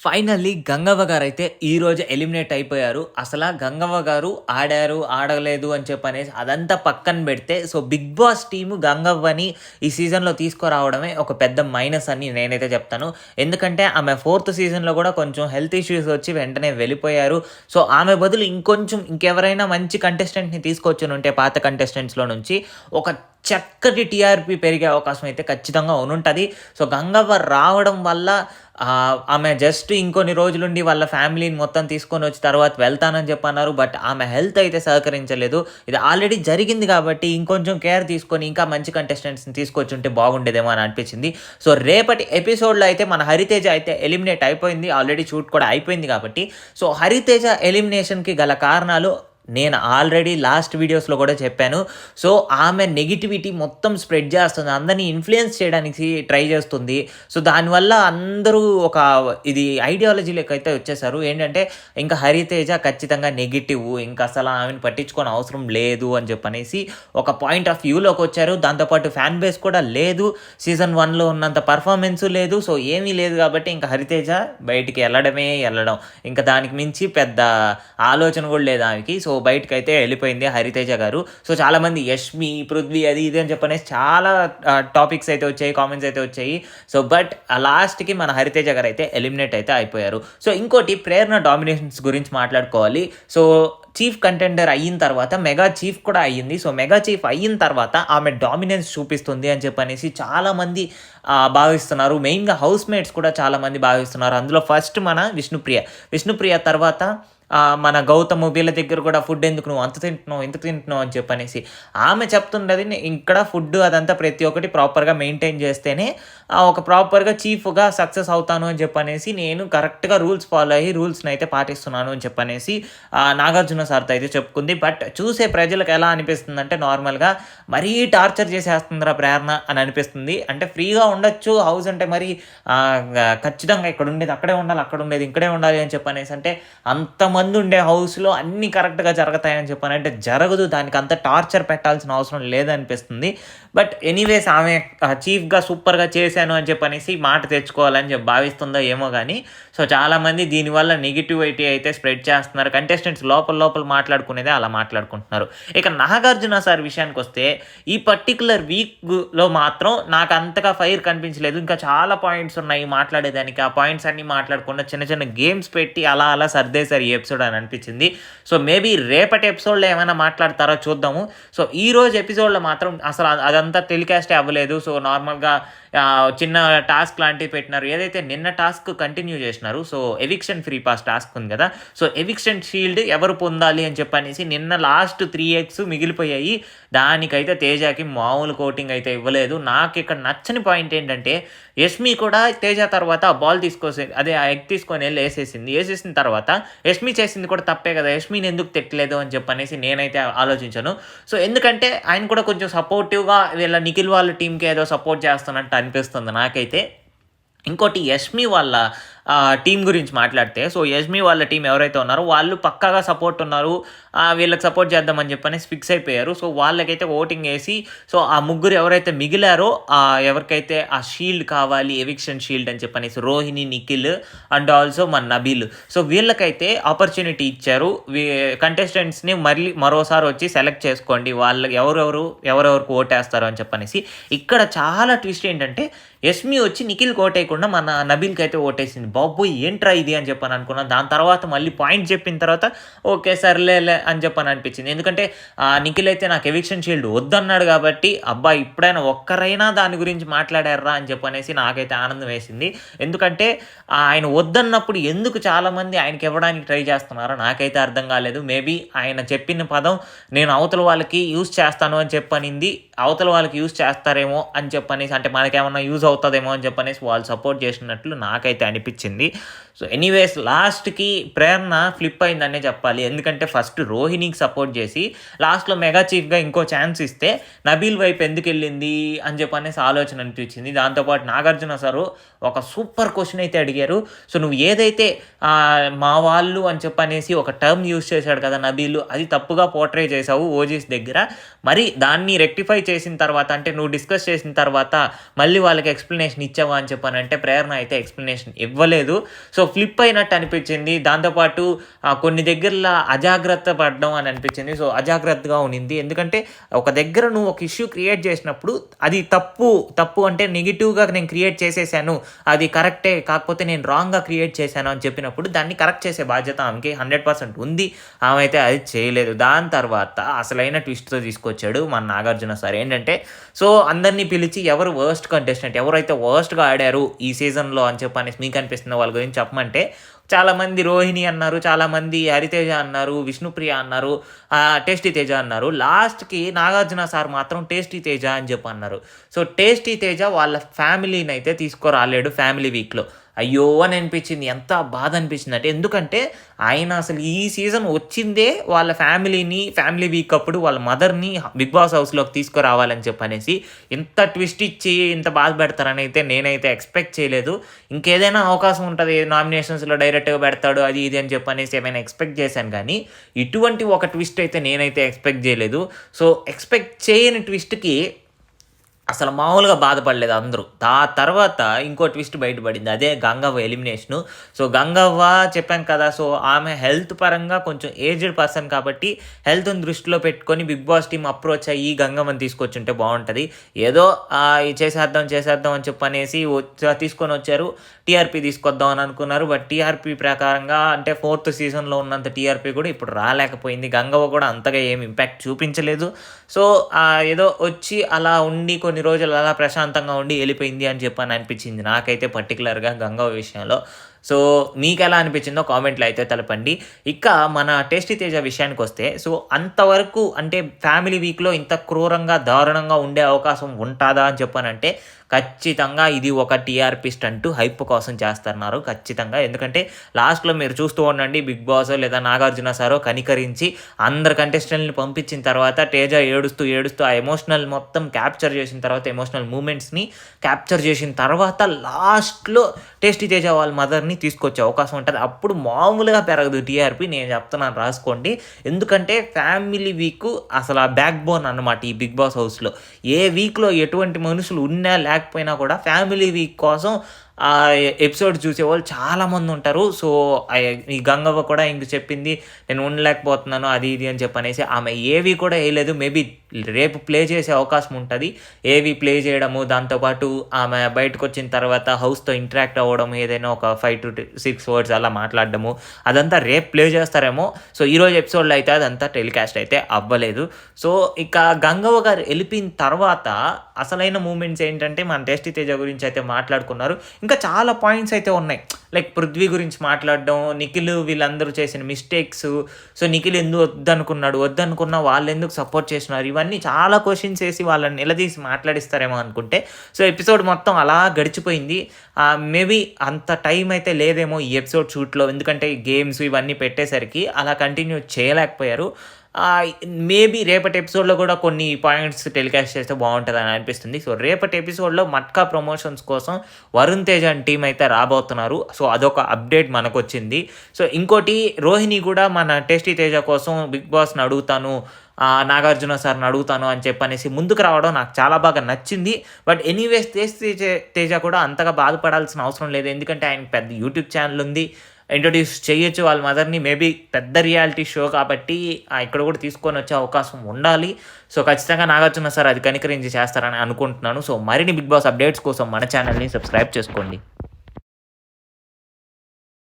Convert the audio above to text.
Finally Gangavva గారైతే ఈరోజు eliminate అయిపోయారు. గంగవ్వ గారు ఆడారు, ఆడలేదు అని చెప్పనేసి అదంతా పక్కన పెడితే, బిగ్ బాస్ టీము గంగవ్వని ఈ సీజన్‌లో తీసుకురావడమే ఒక పెద్ద మైనస్ అని నేనైతే చెప్తాను. ఎందుకంటే ఆమె ఫోర్త్ సీజన్‌లో కూడా కొంచెం హెల్త్ ఇష్యూస్ వచ్చి వెంటనే వెళ్ళిపోయారు. ఆమె బదులు ఇంకెవరైనా మంచి కంటెస్టెంట్‌ని తీసుకొచ్చునుంటే పాత కంటెస్టెంట్స్‌లో నుంచి ఒక చక్కటి టీఆర్‌పీ పెరిగే అవకాశం అయితే ఖచ్చితంగా ఉనుంటది. గంగవ్వ రావడం వల్ల ఆమె జస్ట్ ఇంకొన్ని రోజులుండి వాళ్ళ ఫ్యామిలీని మొత్తం తీసుకొనొచ్చి తర్వాత వెళ్తానని చెప్పన్నారు. బట్ ఆమె హెల్త్ అయితే సహకరించలేదు. ఇది ఆల్రెడీ జరిగింది కాబట్టి ఇంకొంచెం కేర్ తీసుకొని ఇంకా మంచి కంటెస్టెంట్స్‌ని తీసుకొచ్చుంటే బాగుండేదేమో అని అనిపించింది. రేపటి ఎపిసోడ్‌లో అయితే మన హరితేజ అయితే ఎలిమినేట్ అయిపోయింది. ఆల్రెడీ షూట్ కూడా అయిపోయింది కాబట్టి హరితేజ ఎలిమినేషన్‌కి గల కారణాలు నేను ఆల్రెడీ లాస్ట్ వీడియోస్‌లో కూడా చెప్పాను. ఆమె నెగటివిటీ మొత్తం స్ప్రెడ్ చేస్తుంది. అందరిని ఇన్‌ఫ్లుయెన్స్ చేయడానికి ట్రై చేస్తుంది. దానివల్ల అందరూ ఒక ఇది ఐడియాలజీలోకైతే వచ్చేసారు. ఏంటంటే ఇంకా హరితేజ ఖచ్చితంగా నెగెటివ్. ఇంకా అసలు ఆమెను పట్టించుకోని అవసరం లేదు అని చెప్పనేసి ఒక పాయింట్ ఆఫ్ వ్యూలోకి వచ్చారు. దాంతోపాటు ఫ్యాన్ బేస్ కూడా లేదు. సీజన్ 1లో ఉన్నంత పర్ఫార్మెన్స్ లేదు. ఏమీ లేదు కాబట్టి ఇంకా హరితేజ బయటికి వెళ్ళడం. ఇంకా దానికి మించి పెద్ద ఆలోచన కూడా లేదు ఆమెకి. బయటకైతే వెళ్ళిపోయింది హరితేజ గారు. చాలామంది యష్మి, పృథ్వీ అది ఇది అని చెప్పనేసి చాలా టాపిక్స్ అయితే వచ్చాయి, కామెంట్స్ అయితే వచ్చాయి. బట్ లాస్ట్‌కి మన హరితేజ గారు అయితే ఎలిమినేట్ అయితే అయిపోయారు. ఇంకోటి ప్రేరణ డామినేషన్స్ గురించి మాట్లాడుకోవాలి. చీఫ్ కంటెండర్ అయిన తర్వాత మెగా చీఫ్ కూడా అయ్యింది. మెగా చీఫ్ అయిన తర్వాత ఆమె డామినెన్స్ చూపిస్తుంది అని చెప్పనేసి చాలామంది భావిస్తున్నారు. మెయిన్‌గా హౌస్ మేట్స్ కూడా చాలామంది భావిస్తున్నారు. అందులో ఫస్ట్ మన విష్ణుప్రియ తర్వాత మన గౌతమ్ వీళ్ళ దగ్గర కూడా ఫుడ్ ఎందుకు నువ్వు అంత తింటున్నావు, ఇంత తింటున్నావు అని చెప్పనేసి ఆమె చెప్తున్నది. ఇక్కడ ఫుడ్ అదంతా ప్రతి ఒక్కటి ప్రాపర్‌గా మెయింటైన్ చేస్తేనే ఒక ప్రాపర్‌గా చీఫ్‌గా సక్సెస్ అవుతాను అని చెప్పనేసి నేను కరెక్ట్‌గా రూల్స్ ఫాలో అయ్యి రూల్స్‌ని అయితే పాటిస్తున్నాను అని చెప్పనేసి నాగార్జున సార్‌తో అయితే చెప్పుకుంది. బట్ చూసే ప్రజలకు ఎలా అనిపిస్తుందంటే నార్మల్‌గా మరీ టార్చర్ చేసేస్తుందిరా ప్రేరణ అని అనిపిస్తుంది. అంటే ఫ్రీగా ఉండొచ్చు హౌస్ అంటే మరి ఖచ్చితంగా ఇక్కడ ఉండేది అక్కడే ఉండాలి, అక్కడ ఉండేది ఇక్కడే ఉండాలి అని చెప్పనేసి అంటే అంతమంది ఉండే హౌస్‌లో అన్నీ కరెక్ట్‌గా జరుగుతాయని చెప్పనంటే జరగదు. దానికి అంత టార్చర్ పెట్టాల్సిన అవసరం లేదనిపిస్తుంది. బట్ ఎనీవేస్ ఆమె చీఫ్‌గా సూపర్‌గా చేశాను అని చెప్పనేసి మాట తెచ్చుకోవాలని భావిస్తుందో ఏమో గానీ చాలామంది దీనివల్ల నెగటివిటీ అయితే స్ప్రెడ్ చేస్తున్నారు. కంటెస్టెంట్స్ లోపల మాట్లాడుకునేదే అలా మాట్లాడుకుంటున్నారు. ఇక నాగార్జున సార్ విషయానికొస్తే ఈ పర్టిక్యులర్ వీక్‌లో మాత్రం నాకు అంతగా ఫైర్ కనిపించలేదు. ఇంకా చాలా పాయింట్స్ ఉన్నాయి మాట్లాడేదానికి. ఆ పాయింట్స్ అన్నీ మాట్లాడకుండా చిన్న గేమ్స్ పెట్టి అలా సర్దేశారు ఈ ఎపిసోడ్ అని అనిపించింది. మేబీ రేపటి ఎపిసోడ్‌లో ఏమైనా మాట్లాడతారో చూద్దాము. ఈరోజు ఎపిసోడ్‌లో మాత్రం అసలు అదంతా టెలికాస్టే అవ్వలేదు. నార్మల్‌గా చిన్న టాస్క్ లాంటివి పెట్టినారు. ఏదైతే నిన్న టాస్క్ కంటిన్యూ చేసినారు. ఎవిక్షన్ ఫ్రీ పాస్ టాస్క్ ఉంది కదా! ఎవిక్షన్ షీల్డ్ ఎవరు పొందాలి అని చెప్పనేసి నిన్న లాస్ట్ 3 ఎగ్స్ మిగిలిపోయాయి. దానికైతే తేజకి మామూలు కోటింగ్ అయితే ఇవ్వలేదు. నాకు ఇక్కడ నచ్చని పాయింట్ ఏంటంటే యష్మి కూడా తేజ తర్వాత ఆ బాల్ ఆ ఎగ్ తీసుకొని వెళ్ళి వేసేసిన తర్వాత యష్మి చేసింది కూడా తప్పే కదా! యష్మిని ఎందుకు తిట్టలేదు అని చెప్పనేసి నేనైతే ఆలోచించాను. ఎందుకంటే ఆయన కూడా కొంచెం సపోర్టివ్‌గా వీళ్ళ నిఖిల్ వాళ్ళ టీమ్‌కి ఏదో సపోర్ట్ చేస్తున్నట్టు అనిపిస్తుంది నాకైతే. ఇంకోటి యష్మి వాళ్ళ టీమ్ గురించి మాట్లాడితే యష్మి వాళ్ళ టీం ఎవరైతే ఉన్నారో వాళ్ళు పక్కాగా సపోర్ట్ ఉన్నారు. వీళ్ళకి సపోర్ట్ చేద్దామని చెప్పనేసి ఫిక్స్ అయిపోయారు. వాళ్ళకైతే ఓటింగ్ వేసి ఆ ముగ్గురు ఎవరైతే మిగిలారో ఎవరికైతే ఆ షీల్డ్ కావాలి ఎవిక్షన్ షీల్డ్ అని చెప్పనేసి రోహిణి, నిఖిల్ అండ్ ఆల్సో మన నబీల్ వీళ్ళకైతే ఆపర్చునిటీ ఇచ్చారు. కంటెస్టెంట్స్ని మరోసారి వచ్చి సెలెక్ట్ చేసుకోండి వాళ్ళకి ఎవరెవరికి ఓటేస్తారు అని చెప్పనేసి. ఇక్కడ చాలా ట్విస్ట్ ఏంటంటే యష్మి వచ్చి నిఖిల్‌కి ఓటేయకుండా మన నబీల్‌కి అయితే ఓటేసింది. బాబోయ్! ఏంట్రా ఇది అని చెప్పని అనుకున్నాను. దాని తర్వాత మళ్ళీ పాయింట్ చెప్పిన తర్వాత ఓకే సర్లేలే అని చెప్పని అనిపించింది. ఎందుకంటే నిఖిల్ అయితే నాకు ఎవిక్షన్ షీల్డ్ వద్దన్నాడు కాబట్టి అబ్బా ఇప్పుడైనా ఒక్కరైనా దాని గురించి మాట్లాడారా అని చెప్పనేసి నాకైతే ఆనందం వేసింది. ఎందుకంటే ఆయన వద్దన్నప్పుడు ఎందుకు చాలామంది ఆయనకి ఇవ్వడానికి ట్రై చేస్తున్నారో నాకైతే అర్థం కాలేదు. మేబీ ఆయన చెప్పిన పదం నేను అవతల వాళ్ళకి యూజ్ చేస్తాను అని చెప్పనింది అవతల వాళ్ళకి యూజ్ చేస్తారేమో అని చెప్పనేసి అంటే మనకేమన్నా యూజ్ అవుతుందేమో అని చెప్పనేసి వాళ్ళు సపోర్ట్ చేసినట్లు నాకైతే అనిపించింది. ఎనీవేస్ లాస్ట్‌కి ప్రేరణ ఫ్లిప్ అయిందనే చెప్పాలి. ఎందుకంటే ఫస్ట్ రోహిణికి సపోర్ట్ చేసి లాస్ట్‌లో మెగా చీఫ్‌గా ఇంకో ఛాన్స్ ఇస్తే నబీల్ వైపు ఎందుకెళ్ళింది అని చెప్పనేసి ఆలోచన అనిపించింది. దాంతోపాటు నాగార్జున సారు ఒక సూపర్ క్వెషన్ అయితే అడిగారు. నువ్వు ఏదైతే మా వాళ్ళు అని చెప్పనేసి ఒక టర్మ్ యూజ్ చేశాడు కదా నబీల్, అది తప్పుగా పోర్ట్రే చేశావు ఓజీస్ దగ్గర. మరి దాన్ని రెక్టిఫై చేసిన తర్వాత అంటే నువ్వు డిస్కస్ చేసిన తర్వాత మళ్ళీ వాళ్ళకి ఎక్స్‌ప్లనేషన్ ఇచ్చావా అని చెప్పనంటే ప్రేరణ అయితే ఎక్స్‌ప్లనేషన్ ఇవ్వలేదు. ఫ్లిప్ అయినట్టు అనిపించింది. దాంతోపాటు కొన్ని దగ్గరలా అజాగ్రత్త పడడం అని అనిపించింది. సో, అజాగ్రత్తగా ఉండింది. ఎందుకంటే ఒక దగ్గర నువ్వు ఒక ఇష్యూ క్రియేట్ చేసినప్పుడు అది తప్పు అంటే నెగెటివ్‌గా నేను క్రియేట్ చేసేసాను. అది కరెక్టే. కాకపోతే నేను రాంగ్‌గా క్రియేట్ చేశాను అని చెప్పినప్పుడు దాన్ని కరెక్ట్ చేసే బాధ్యత ఆమెకి 100% ఉంది. ఆమె అయితే అది చేయలేదు. దాని తర్వాత అసలైన ట్విస్ట్‌తో తీసుకొచ్చాడు మన నాగార్జున సార్. ఏంటంటే సో, అందరిని పిలిచి ఎవరు వర్స్ట్ కంటెస్టెంట్ ఎవరైతే వర్స్ట్‌గా ఆడారు ఈ సీజన్‌లో అని చెప్పనేసి మీకు అనిపిస్తుందో వాళ్ళ గురించి చెప్పమంటే చాలామంది రోహిణి అన్నారు, చాలామంది హరితేజ అన్నారు, విష్ణుప్రియ అన్నారు, టేస్టీ తేజ అన్నారు. లాస్ట్‌కి నాగార్జున సార్ మాత్రం టేస్టీ తేజ అని చెప్పి అన్నారు. సో, టేస్టీ తేజ వాళ్ళ ఫ్యామిలీనైతే తీసుకురాలేడు ఫ్యామిలీ వీక్‌లో. అయ్యో! అని అనిపించింది. ఎంత బాధ అనిపించిందంటే ఎందుకంటే ఆయన అసలు ఈ సీజన్ వచ్చిందే వాళ్ళ ఫ్యామిలీ వీక్ అప్పుడు వాళ్ళ మదర్‌ని బిగ్ బాస్ హౌస్‌లోకి తీసుకురావాలని చెప్పనేసి ఇంత ట్విస్ట్ ఇచ్చి ఇంత బాధ పెడతారని అయితే నేనైతే ఎక్స్‌పెక్ట్ చేయలేదు. ఇంకేదైనా అవకాశం ఉంటది నామినేషన్స్‌లో డైరెక్ట్‌గా పెడతాడు అది ఇది అని చెప్పనేసి ఏమైనా ఎక్స్‌పెక్ట్ చేశాను గానీ, ఇటువంటి ఒక ట్విస్ట్ అయితే నేనైతే ఎక్స్‌పెక్ట్ చేయలేదు. సో, ఎక్స్‌పెక్ట్ చేయని ట్విస్ట్‌కి అసలు మామూలుగా బాధపడలేదు అందరూ. తర్వాత ఇంకో ట్విస్ట్ బయటపడింది. అదే గంగవ్వ ఎలిమినేషను. సో, గంగవ్వ చెప్పాను కదా! సో, ఆమె హెల్త్ పరంగా కొంచెం ఏజ్డ్ పర్సన్ కాబట్టి హెల్త్‌ని దృష్టిలో పెట్టుకొని బిగ్ బాస్ టీమ్ అప్రోచ్ అయ్యి గంగవ్వని తీసుకొచ్చుంటే బావుంటది. ఏదో చేసేద్దాం అని చెప్పనేసి తీసుకొనొచ్చారు. టీఆర్పీ తీసుకొద్దాం అని అనుకున్నారు. బట్ టీఆర్పీ ప్రకారంగా అంటే 4th సీజన్‌లో ఉన్నంత టీఆర్పీ కూడా ఇప్పుడు రాలేకపోయింది. గంగవ్వ కూడా అంతగా ఏమి ఇంపాక్ట్ చూపించలేదు. సో, ఏదో వచ్చి అలా ఉండి కొన్ని రోజులు అలా ప్రశాంతంగా ఉండి ఎళ్ళిపోయింది అని చెప్పని అనిపించింది నాకైతే పర్టిక్యులర్‌గా గంగవ్వ విషయంలో. సో, మీకెలా అనిపించిందో కామెంట్‌లో అయితే తెలపండి. ఇక మన టేస్టీ తేజ విషయానికొస్తే సో, అంతవరకు అంటే ఫ్యామిలీ వీక్‌లో ఇంత క్రూరంగా, దారుణంగా ఉండే అవకాశం ఉంటాదా అని చెప్పనంటే ఖచ్చితంగా ఇది ఒక టీఆర్పీ స్టంటు హైప్ కోసం చేస్తున్నారు ఖచ్చితంగా. ఎందుకంటే లాస్ట్‌లో మీరు చూస్తూ ఉండండి బిగ్ బాసో లేదా నాగార్జున సారో కనికరించి అందరు కంటెస్టెంట్‌ని పంపించిన తర్వాత తేజ ఏడుస్తూ ఆ ఎమోషనల్ మొత్తం క్యాప్చర్ చేసిన తర్వాత ఎమోషనల్ మూమెంట్స్‌ని క్యాప్చర్ చేసిన తర్వాత లాస్ట్‌లో టేస్టీ తేజ వాళ్ళ మదర్‌ని తీసుకొచ్చే అవకాశం ఉంటది. అప్పుడు మామూలుగా పెరగదు టీఆర్పీ నేను చెప్తున్నాను రాసుకోండి. ఎందుకంటే ఫ్యామిలీ వీక్ అసలు ఆ బ్యాక్ బోన్ అన్నమాట ఈ బిగ్ బాస్ హౌస్‌లో. ఏ వీక్‌లో ఎటువంటి మనుషులు ఉన్నా లేకపోయినా కూడా ఫ్యామిలీ వీక్ కోసం ఎపిసోడ్ చూసేవాళ్ళు చాలామంది ఉంటారు. సో, ఈ గంగవ్వ కూడా ఇంక చెప్పింది నేను ఉండలేకపోతున్నాను అది ఇది అని చెప్పనేసి. ఆమె ఏవి కూడా వేయలేదు. మేబీ రేపు ప్లే చేసే అవకాశం ఉంటది. ఏవి ప్లే చేయడము, దాంతోపాటు ఆమె బయటకొచ్చిన తర్వాత హౌస్‌తో ఇంటరాక్ట్ అవ్వడం, ఏదైనా ఒక 5-6 వర్డ్స్ అలా మాట్లాడడము, అదంతా రేపు ప్లే చేస్తారేమో. సో, ఈరోజు ఎపిసోడ్‌లో అయితే అదంతా టెలికాస్ట్ అయితే అవ్వలేదు. సో, ఇక గంగవ్వ గారు వెళ్ళిపోయిన తర్వాత అసలైన మూమెంట్స్ ఏంటంటే మన టేస్టీ తేజ గురించి అయితే మాట్లాడుకున్నారు. ఇంకా చాలా పాయింట్స్ అయితే ఉన్నాయి. లైక్ పృథ్వీ గురించి మాట్లాడడం, నిఖిల్ వీళ్ళందరూ చేసిన మిస్టేక్స్. సో, నిఖిల్ ఎందుకు వద్దనుకున్నా వాళ్ళెందుకు సపోర్ట్ చేస్తున్నారు, ఇవన్నీ చాలా క్వశ్చన్స్ వేసి వాళ్ళని నిలదీసి మాట్లాడిస్తారేమో అనుకుంటే సో, ఎపిసోడ్ మొత్తం అలా గడిచిపోయింది. మేబీ అంత టైం అయితే లేదేమో ఈ ఎపిసోడ్ షూట్‌లో. ఎందుకంటే గేమ్స్ ఇవన్నీ పెట్టేసరికి అలా కంటిన్యూ చేయలేకపోయారు. మేబీ రేపటి ఎపిసోడ్‌లో కూడా కొన్ని పాయింట్స్ టెలికాస్ట్ చేస్తే బావుంటదని అనిపిస్తుంది. సో, రేపటి ఎపిసోడ్‌లో మట్కా ప్రమోషన్స్ కోసం వరుణ్ తేజ్ అండ్ టీమ్ అయితే రాబోతున్నారు. సో, అదొక అప్డేట్ మనకొచ్చింది. సో, ఇంకోటి రోహిణి కూడా మన టేస్టీ తేజ కోసం బిగ్ బాస్‌ని అడుగుతాను, నాగార్జున సార్‌ని అడుగుతాను అని చెప్పనేసి ముందుకు రావడం నాకు చాలా బాగా నచ్చింది. బట్ ఎనీవేస్ తేజ కూడా అంతగా బాధపడాల్సిన అవసరం లేదు. ఎందుకంటే ఆయనకి పెద్ద యూట్యూబ్ ఛానెల్ ఉంది. ఇంట్రొడ్యూస్ చేయొచ్చు వాళ్ళ మదర్‌ని. మేబీ పెద్ద రియాలిటీ షో కాబట్టి ఇక్కడ కూడా తీసుకొనొచ్చే అవకాశం ఉండాలి. సో, ఖచ్చితంగా నాగార్జున సార్ అది కనికరించి చేస్తారని అనుకుంటున్నాను. సో, మరిన్ని బిగ్ బాస్ అప్డేట్స్ కోసం మన ఛానల్‌ని సబ్స్క్రైబ్ చేసుకోండి.